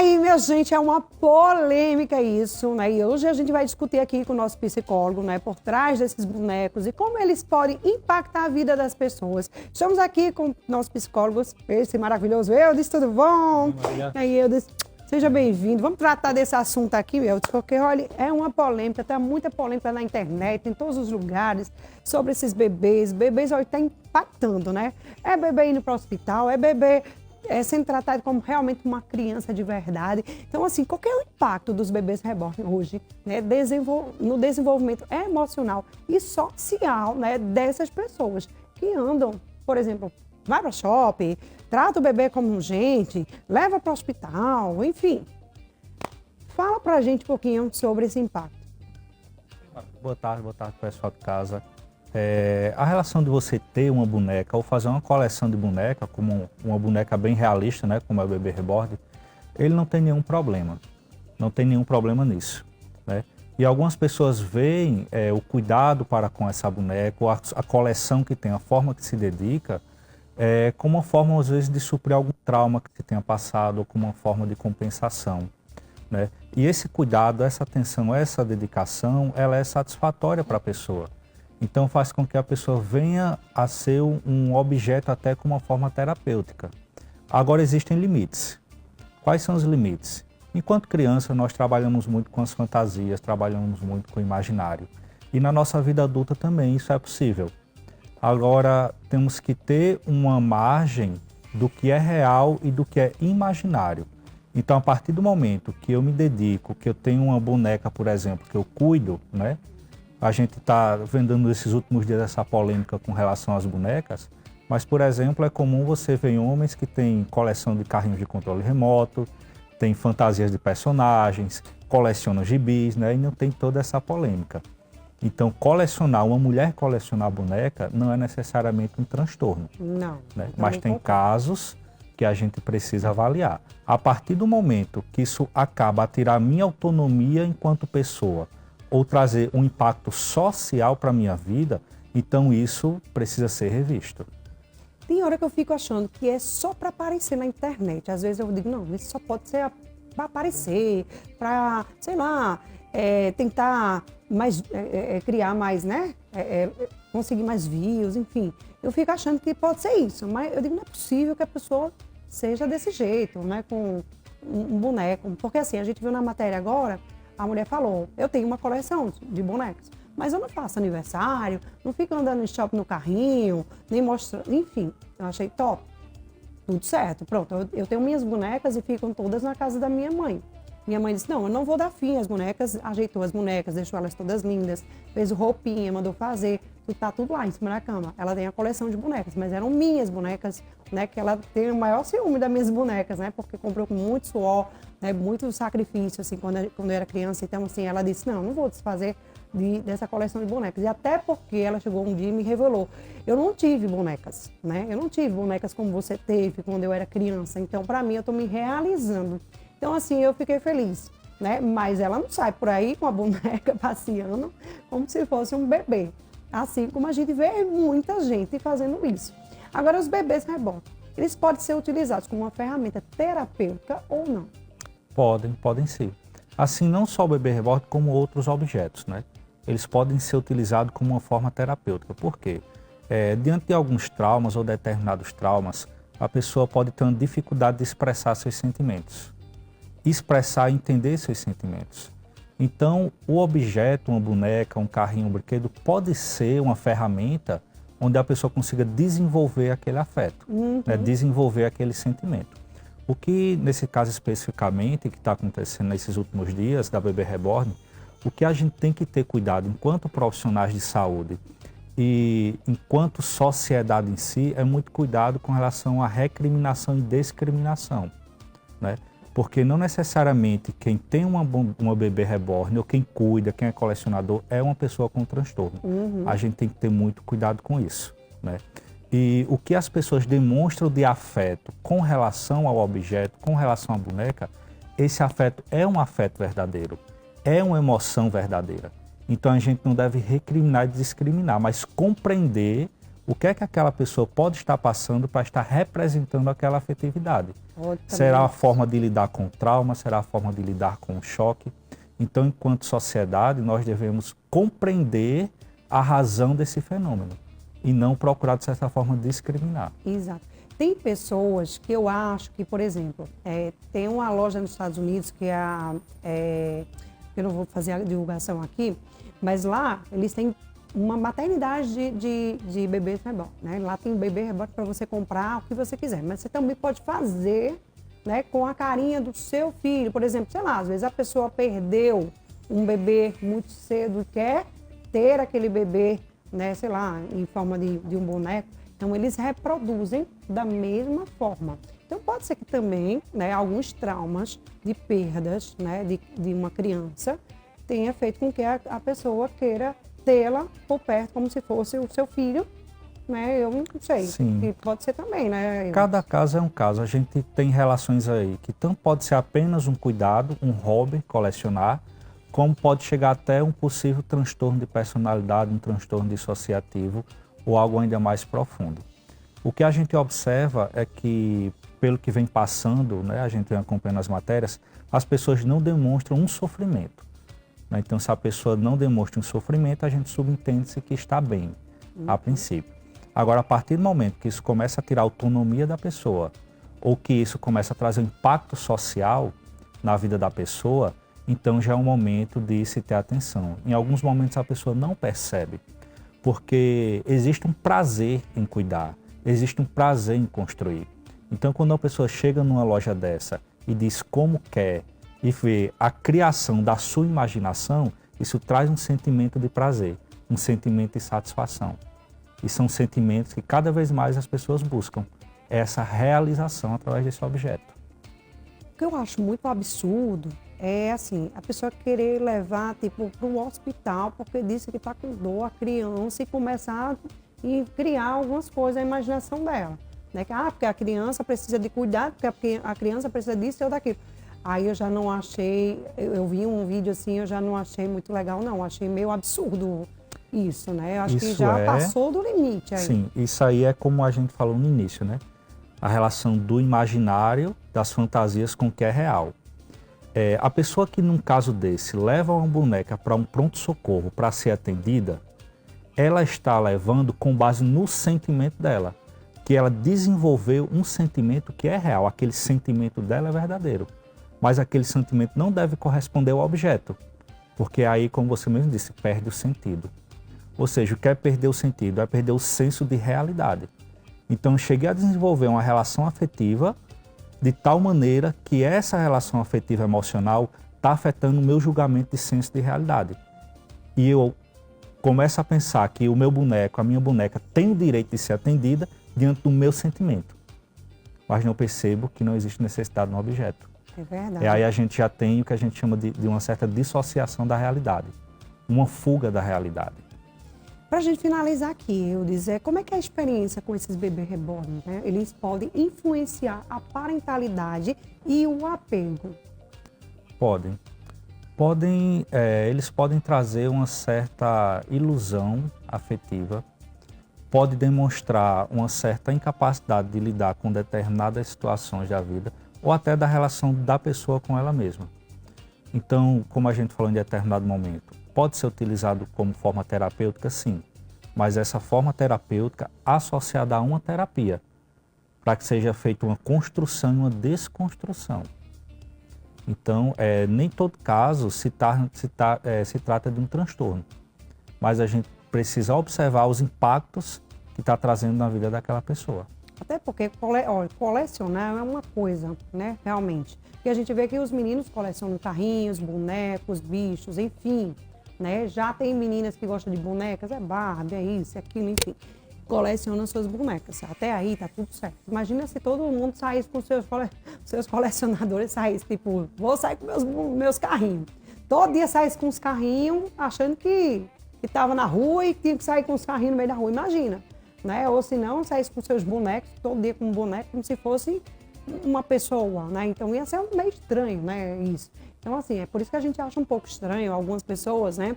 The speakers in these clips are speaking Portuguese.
aí, minha gente, é uma polêmica isso, né? E hoje a gente vai discutir aqui com o nosso psicólogo, né? Por trás desses bonecos e como eles podem impactar a vida das pessoas. Estamos aqui com nossos psicólogos, esse maravilhoso Eudes, tudo bom? E aí, Eudes, seja bem-vindo. Vamos tratar desse assunto aqui, Eudes, porque, olha, é uma polêmica, tá muita polêmica na internet, em todos os lugares, sobre esses bebês. Bebês, olha, tá impactando, né? É bebê indo para o hospital, é bebê sendo tratado como realmente uma criança de verdade. Então, assim, qual que é o impacto dos bebês reborn hoje, né, no desenvolvimento emocional e social, né, dessas pessoas que andam, por exemplo, vai para o shopping, trata o bebê como gente, leva para o hospital, enfim. Fala para a gente um pouquinho sobre esse impacto. Boa tarde, pessoal de casa. A relação de você ter uma boneca ou fazer uma coleção de boneca, como uma boneca bem realista, né, como é o bebê reborn, ele não tem nenhum problema. Não tem nenhum problema nisso, né? E algumas pessoas veem o cuidado para com essa boneca, ou a coleção que tem, a forma que se dedica, como uma forma, às vezes, de suprir algum trauma que se tenha passado, ou como uma forma de compensação, né? E esse cuidado, essa atenção, essa dedicação, ela é satisfatória para a pessoa. Então faz com que a pessoa venha a ser um objeto até com uma forma terapêutica. Agora existem limites. Quais são os limites? Enquanto criança nós trabalhamos muito com as fantasias, trabalhamos muito com o imaginário. E na nossa vida adulta também isso é possível. Agora temos que ter uma margem do que é real e do que é imaginário. Então a partir do momento que eu me dedico, que eu tenho uma boneca, por exemplo, que eu cuido, né? A gente está vendo nesses últimos dias essa polêmica com relação às bonecas, mas, por exemplo, é comum você ver homens que têm coleção de carrinhos de controle remoto, tem fantasias de personagens, colecionam gibis, né? E não tem toda essa polêmica. Então, uma mulher colecionar boneca não é necessariamente um transtorno. Não. Né? Mas tem casos que a gente precisa avaliar. A partir do momento que isso acaba a tirar a minha autonomia enquanto pessoa, ou trazer um impacto social para a minha vida, então isso precisa ser revisto. Tem hora que eu fico achando que é só para aparecer na internet. Às vezes eu digo, não, isso só pode ser para aparecer, para, sei lá, tentar mais, criar mais, né? Conseguir mais views, enfim. Eu fico achando que pode ser isso, mas eu digo, não é possível que a pessoa seja desse jeito, né? Com um boneco. Porque assim, a gente viu na matéria agora, a mulher falou, eu tenho uma coleção de bonecos, mas eu não faço aniversário, não fico andando no shopping no carrinho, nem mostrando, enfim, eu achei top. Tudo certo, pronto, eu tenho minhas bonecas e ficam todas na casa da minha mãe. Minha mãe disse, não, eu não vou dar fim às bonecas, ajeitou as bonecas, deixou elas todas lindas, fez roupinha, mandou fazer, tá tudo lá em cima da cama. Ela tem a coleção de bonecas, mas eram minhas bonecas, né, que ela tem o maior ciúme das minhas bonecas, né, porque comprou com muito suor, né, muito sacrifício, assim, quando eu era criança. Então, assim, ela disse, não vou desfazer dessa coleção de bonecas. E até porque ela chegou um dia e me revelou, eu não tive bonecas, né, eu não tive bonecas como você teve quando eu era criança. Então, para mim, eu tô me realizando. Então, assim, eu fiquei feliz, né? Mas ela não sai por aí com a boneca passeando como se fosse um bebê. Assim como a gente vê muita gente fazendo isso. Agora, os bebês reborn, eles podem ser utilizados como uma ferramenta terapêutica ou não? Podem ser. Assim, não só o bebê reborn, como outros objetos, né? Eles podem ser utilizados como uma forma terapêutica. Por quê? Diante de alguns traumas ou determinados traumas, a pessoa pode ter uma dificuldade de expressar seus sentimentos. Expressar e entender seus sentimentos. Então, o objeto, uma boneca, um carrinho, um brinquedo, pode ser uma ferramenta onde a pessoa consiga desenvolver aquele afeto, né? Desenvolver aquele sentimento. O que, nesse caso especificamente, que está acontecendo nesses últimos dias da bebê reborn, o que a gente tem que ter cuidado enquanto profissionais de saúde e enquanto sociedade em si, é muito cuidado com relação à recriminação e discriminação, né? Porque não necessariamente quem tem uma bebê reborn ou quem cuida, quem é colecionador, é uma pessoa com transtorno. A gente tem que ter muito cuidado com isso, né? E o que as pessoas demonstram de afeto com relação ao objeto, com relação à boneca, esse afeto é um afeto verdadeiro, é uma emoção verdadeira. Então a gente não deve recriminar e discriminar, mas compreender o que é que aquela pessoa pode estar passando para estar representando aquela afetividade. Pode Será também. a forma de lidar com o trauma, será a forma de lidar com o choque. Então, enquanto sociedade, nós devemos compreender a razão desse fenômeno e não procurar, de certa forma, discriminar. Exato. Tem pessoas que eu acho que, por exemplo, tem uma loja nos Estados Unidos que eu não vou fazer a divulgação aqui, mas lá eles têm uma maternidade de bebês reborn, né? Lá tem bebê reborn para você comprar o que você quiser, mas você também pode fazer, né, com a carinha do seu filho. Por exemplo, sei lá, às vezes a pessoa perdeu um bebê muito cedo e quer ter aquele bebê, né, sei lá, em forma de um boneco. Então, eles reproduzem da mesma forma. Então, pode ser que também, né, alguns traumas de perdas, né, de uma criança tenha feito com que a pessoa queira tê-la por perto, como se fosse o seu filho, né? Eu não sei. Sim. E pode ser também, né? Cada caso é um caso. A gente tem relações aí que tanto pode ser apenas um cuidado, um hobby, colecionar, como pode chegar até um possível transtorno de personalidade, um transtorno dissociativo ou algo ainda mais profundo. O que a gente observa é que, pelo que vem passando, né, a gente vem acompanhando as matérias, as pessoas não demonstram um sofrimento, né? Então, se a pessoa não demonstra um sofrimento, a gente subentende-se que está bem, a princípio. Agora, a partir do momento que isso começa a tirar a autonomia da pessoa, ou que isso começa a trazer um impacto social na vida da pessoa, então já é um momento de se ter atenção. Em alguns momentos a pessoa não percebe, porque existe um prazer em cuidar, existe um prazer em construir. Então, quando uma pessoa chega numa loja dessa e diz como quer e vê a criação da sua imaginação, isso traz um sentimento de prazer, um sentimento de satisfação. E são sentimentos que cada vez mais as pessoas buscam, essa realização através desse objeto. O que eu acho muito absurdo é assim, a pessoa querer levar tipo para o hospital porque disse que está com dor a criança e começar a criar algumas coisas na imaginação dela, né? Porque a criança precisa de cuidado, porque a criança precisa disso ou daquilo. Aí eu já não achei, eu vi um vídeo assim, eu já não achei muito legal não, achei meio absurdo isso, né? Eu acho que já passou do limite aí. Sim, isso aí é como a gente falou no início, né? A relação do imaginário, das fantasias com o que é real. A pessoa que num caso desse leva uma boneca para um pronto-socorro para ser atendida, ela está levando com base no sentimento dela, que ela desenvolveu um sentimento que é real, aquele sentimento dela é verdadeiro, mas aquele sentimento não deve corresponder ao objeto, porque aí, como você mesmo disse, perde o sentido. Ou seja, o que é perder o sentido? É perder o senso de realidade. Então, eu cheguei a desenvolver uma relação afetiva de tal maneira que essa relação afetiva emocional está afetando o meu julgamento de senso de realidade. E eu começo a pensar que o meu boneco, a minha boneca, tem o direito de ser atendida diante do meu sentimento. Mas não percebo que não existe necessidade no objeto. É verdade. E aí a gente já tem o que a gente chama de uma certa dissociação da realidade, uma fuga da realidade. Para a gente finalizar aqui, eu dizer como é que é a experiência com esses bebês reborn, né? Eles podem influenciar a parentalidade e o apego. Eles podem trazer uma certa ilusão afetiva, pode demonstrar uma certa incapacidade de lidar com determinadas situações da vida ou até da relação da pessoa com ela mesma. Então, como a gente falou em determinado momento, pode ser utilizado como forma terapêutica, sim, mas essa forma terapêutica associada a uma terapia, para que seja feita uma construção e uma desconstrução. Então, nem todo caso se trata de um transtorno, mas a gente precisa observar os impactos que está trazendo na vida daquela pessoa. Até porque colecionar é uma coisa, né, realmente. E a gente vê que os meninos colecionam carrinhos, bonecos, bichos, enfim, né? Já tem meninas que gostam de bonecas, é Barbie, é isso, é aquilo, enfim. Colecionam suas bonecas. Até aí tá tudo certo. Imagina se todo mundo saísse com seus colecionadores, saísse tipo, vou sair com meus carrinhos. Todo dia saísse com os carrinhos, achando que estava na rua e tinha que sair com os carrinhos no meio da rua. Imagina, né? Ou se não, saísse com seus bonecos, todo dia com um boneco, como se fosse uma pessoa, né? Então ia ser meio estranho, né? Isso. Então, assim, é por isso que a gente acha um pouco estranho algumas pessoas, né?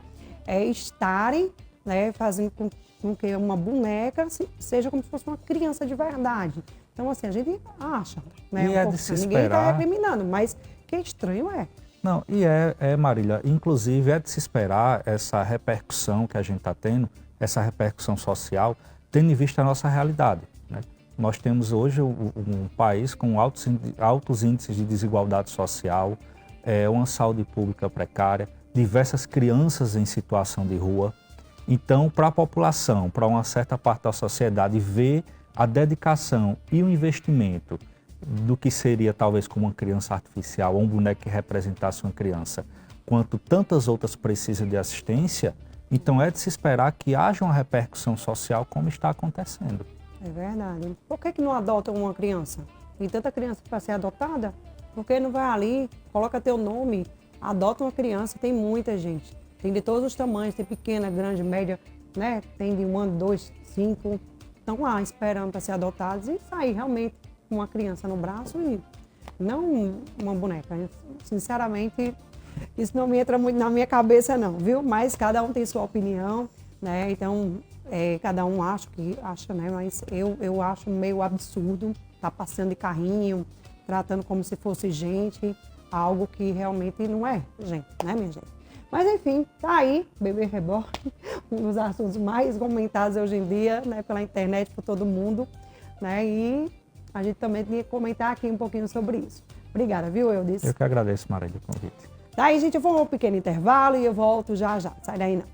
Estarem, né, fazendo com que uma boneca seja como se fosse uma criança de verdade. Então, assim, a gente acha, né? E é de se Ninguém está esperar. recriminando, mas que estranho é. Não, Marília, inclusive é de se esperar essa repercussão que a gente está tendo, essa repercussão social, tendo em vista a nossa realidade, né? Nós temos hoje um país com altos índices de desigualdade social, uma saúde pública precária, diversas crianças em situação de rua. Então, para a população, para uma certa parte da sociedade, ver a dedicação e o investimento do que seria talvez como uma criança artificial ou um boneco que representasse uma criança, quanto tantas outras precisam de assistência, então é de se esperar que haja uma repercussão social como está acontecendo. É verdade. Por que não adotam uma criança? Tem tanta criança para ser adotada? Por que não vai ali, coloca teu nome, adota uma criança? Tem muita gente. Tem de todos os tamanhos, tem pequena, grande, média, né? Tem de 1 ano, 2, 5. Estão lá esperando para ser adotados e sair realmente com uma criança no braço e não uma boneca. Sinceramente, isso não me entra muito na minha cabeça não, viu? Mas cada um tem sua opinião, né? Então, cada um acha, né? Mas eu acho meio absurdo estar passando de carrinho, tratando como se fosse gente, algo que realmente não é gente, né, minha gente? Mas enfim, tá aí, Bebê Reborn, um dos assuntos mais comentados hoje em dia, né, pela internet, por todo mundo, né? E a gente também tinha que comentar aqui um pouquinho sobre isso. Obrigada, viu, Eudes? Eu que agradeço, Marília, o convite. Daí, gente, eu vou um pequeno intervalo e eu volto já já. Sai daí não.